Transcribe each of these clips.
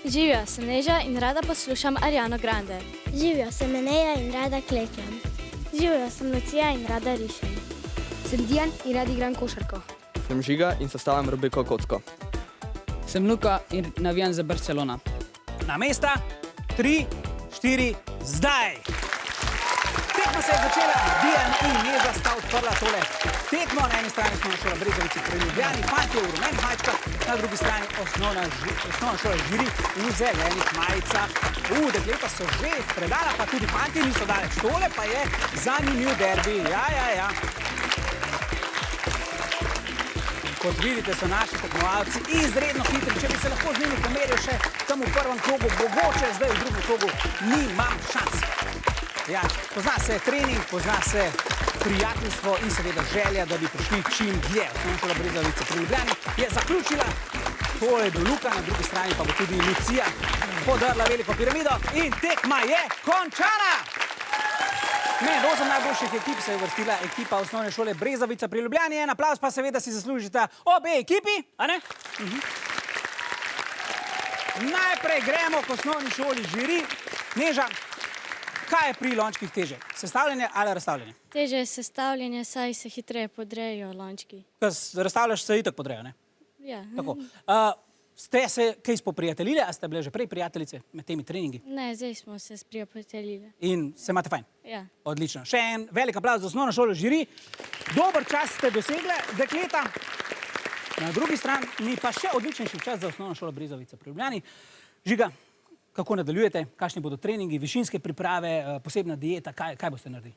Živijo, sem Neža in rada poslušam Ariano Grande. Živijo, sem Eneja in rada klekljam. Živijo, sem Lucija in rada rišem. Sem Dijan in rad igram košarko. Sem Žiga in sestavljam Rubiko kocko. Sem Luka in navijam za Barcelona. Na mesta, 3, 4, zdaj! Tekma se je začela, Dijan in Neža sta odprla tole tekmo. Na eni strani osnovna šola Brezovica pri Ljubljani, fantje v rumenih majčkah, na drugi strani osnovna šola Žiri v zelenih majicah. Dekleta so že predala, pa tudi fantje niso daleč. Tole pa je zanimiv derbi, ja. Kot vidite, so naši tekmovalci izredno hitri. Če bi se lahko z njimi pomeril še tam v prvem krogu, mogoče zdaj v drugem krogu nimam šans. Ja, pozna se trening, pozna se prijateljstvo in seveda želja, da bi prišli čim dlje. Osnovna šola Brezovica pri Ljubljani je zaključila. Tole je bil Luka, na drugi strani pa bo tudi Lucija podrla veliko piramido in tekma je končana! Med 8 najboljših ekip se je uvrstila ekipa osnovne šole Brezovica pri Ljubljani. En aplavz pa seveda si zaslužita obe ekipi, a ne? Najprej gremo k osnovni šoli Žiri. Neža, kaj je pri lončkih teže? Sestavljanje ali razstavljanje? Teže je sestavljanje, saj se hitreje podrejo lončki. Ko razstavljaš, se itak podrejo, ne? Ja. Tako. Ste se kaj spoprijateljili, a ste bile že prej prijateljice med temi treningi? Ne, zdaj smo se sprijateljili. In se imate fajn? Ja. Odlično. Še en velik aplavz za osnovno šolo Žiri. Dober čas ste dosegle, dekleta. Na drugi strani pa še odličnejši čas za osnovno šolo Brezovica pri Ljubljani. Žiga, kako nadaljujete? Kakšni bodo treningi, višinske priprave, posebna dieta? Kaj boste naredili?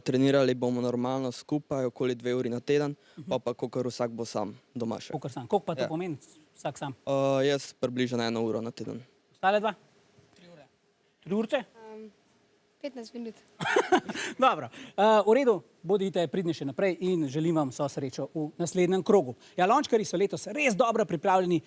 Trenirali bomo normalno skupaj, okoli 2 uri na teden, pa kakor vsak bo sam doma še. Kakor sam. Koliko pa to pomeni vsak sam? Jaz približno 1 uro na teden. Ostale dva? 3 ure. 3 urce? 15 minut. Dobro. V redu, bodite pridni še naprej in želim vam vso srečo v naslednjem krogu. Ja, lončkarji so letos res dobro pripravljeni.